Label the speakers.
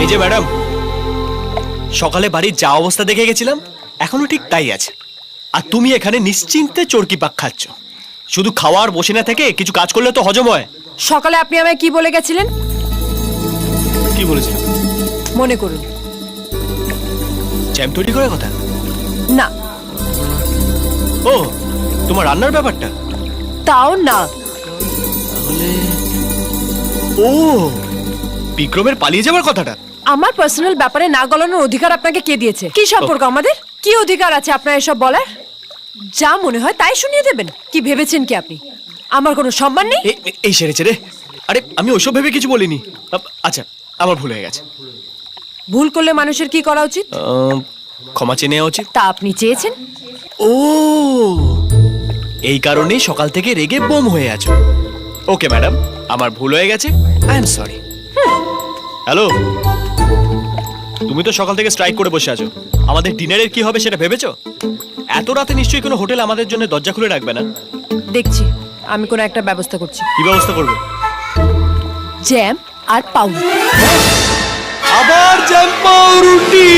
Speaker 1: এই যে ম্যাডাম, সকালে বাড়ির যা অবস্থা দেখে গেছিলাম এখনো ঠিক তাই আছে। আর তুমি এখানে নিশ্চিন্তে চরকি পাক খাচ্ছ। শুধু খাওয়ার বসে না থেকে কিছু কাজ করলে তো হজম হয়।
Speaker 2: সকালে আপনি আমায় কি বলে গেছিলেন
Speaker 1: কি বলেছিলাম?
Speaker 2: মনে করুন।
Speaker 1: জ্যাম তৈরি করার কথা?
Speaker 2: না,
Speaker 1: ও, তোমার রান্নার ব্যাপারটা?
Speaker 2: তাও না।
Speaker 1: তাহলে ও, বিক্রমের পালিয়ে যাওয়ার কথাটা?
Speaker 2: আমার পার্সোনাল ব্যাপারে না গলানোর অধিকার আপনাকে কে দিয়েছে? কি সম্পর্ক আমাদের? কি অধিকার আছে আপনার এসব বলার? যা মনে হয় তাই শুনিয়ে দেবেন? কি ভেবেছেন কি আপনি আমার কোনো সম্মান নেই?
Speaker 1: এই সেরেছে রে। আরে আমি ওইসব ভেবে কিছু বলিনি। আচ্ছা, আমার ভুল হয়ে গেছে।
Speaker 2: ভুল করলে মানুষের কি করা উচিত?
Speaker 1: ক্ষমা চেয়ে নেওয়া উচিত।
Speaker 2: তা আপনি চেয়েছেন?
Speaker 1: ও, এই কারণেই সকাল থেকে রেগে বোম হয়ে আছো। ওকে ম্যাডাম, আমার ভুল হয়ে গেছে, আই এম সরি। হ্যালো, তুমি তো সকাল থেকে স্ট্রাইক করে বসে আছো। আমাদের ডিনারের কি হবে সেটা ভেবেছো? এত রাতে নিশ্চয়ই কোনো হোটেল আমাদের জন্য দরজা খুলে রাখবে না।
Speaker 2: দেখছি, আমি কোনো একটা ব্যবস্থা করছি।
Speaker 1: কি ব্যবস্থা করবে?
Speaker 2: জ্যাম আর পাউরুটি।
Speaker 1: আবার জ্যাম পাউরুটি?